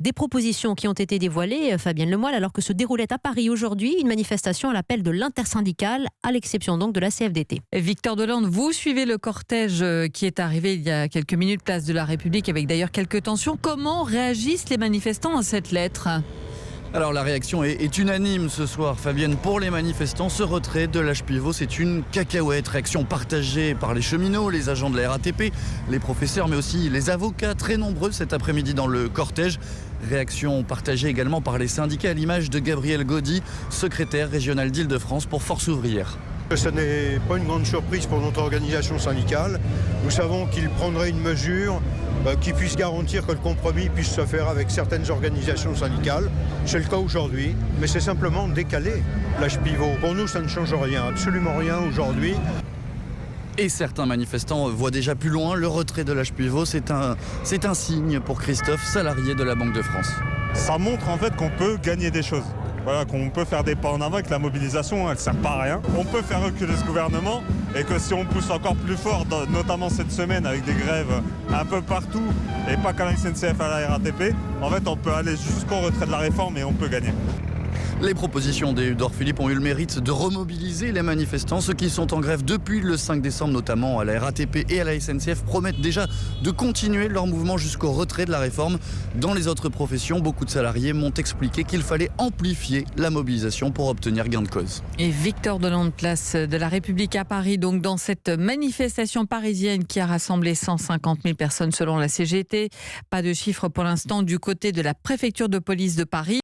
Des propositions qui ont été dévoilées, Fabienne Lemoyle, alors que se déroulait à Paris aujourd'hui une manifestation à l'appel de l'intersyndicale, à l'exception donc de la CFDT. Victor Delande, vous suivez le cortège qui est arrivé il y a quelques minutes, place de la République, avec d'ailleurs quelques tensions. Comment réagissent les manifestants à cette lettre ? Alors la réaction est unanime ce soir, Fabienne. Pour les manifestants, ce retrait de l'âge pivot, c'est une cacahuète. Réaction partagée par les cheminots, les agents de la RATP, les professeurs, mais aussi les avocats, très nombreux cet après-midi dans le cortège. Réaction partagée également par les syndicats, à l'image de Gabriel Gaudy, secrétaire régional d'Île-de-France pour Force ouvrière. Ce n'est pas une grande surprise pour notre organisation syndicale. Nous savons qu'il prendrait une mesure qui puisse garantir que le compromis puisse se faire avec certaines organisations syndicales. C'est le cas aujourd'hui, mais c'est simplement décaler l'âge pivot. Pour nous, ça ne change rien, absolument rien aujourd'hui. Et certains manifestants voient déjà plus loin. Le retrait de l'âge pivot, c'est un signe pour Christophe, salarié de la Banque de France. Ça montre en fait qu'on peut gagner des choses. Voilà, qu'on peut faire des pas en avant, que la mobilisation, elle ne sert pas à rien. On peut faire reculer ce gouvernement et que si on pousse encore plus fort, notamment cette semaine avec des grèves un peu partout et pas qu'à la SNCF, à la RATP, en fait on peut aller jusqu'au retrait de la réforme et on peut gagner. Les propositions d'Édouard Philippe ont eu le mérite de remobiliser les manifestants. Ceux qui sont en grève depuis le 5 décembre, notamment à la RATP et à la SNCF, promettent déjà de continuer leur mouvement jusqu'au retrait de la réforme. Dans les autres professions, beaucoup de salariés m'ont expliqué qu'il fallait amplifier la mobilisation pour obtenir gain de cause. Et Victor Delande, place de la République à Paris, donc dans cette manifestation parisienne qui a rassemblé 150 000 personnes selon la CGT. Pas de chiffre pour l'instant du côté de la préfecture de police de Paris.